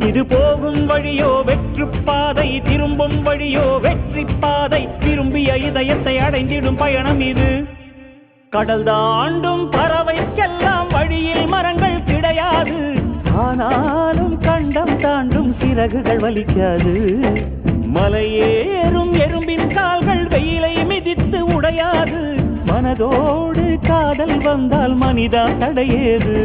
இது போகும் வழியோ வெற்று பாதை, திரும்பும் வழியோ வெற்றி பாதை, விரும்பிய இதயத்தை அடைந்திடும் பயணம் இது. கடல் தாண்டும் பறவைக்கெல்லாம் வழியில் மரங்கள் கிடையாது, ஆனாலும் கண்டம் தாண்டும் சிறகுகள் வலிக்காது. மலையேறும் எறும்பின் கால்கள் வெயிலை மிதித்து உடையாது, மனதோடு காதல் வந்தால் மனிதா தடையேது.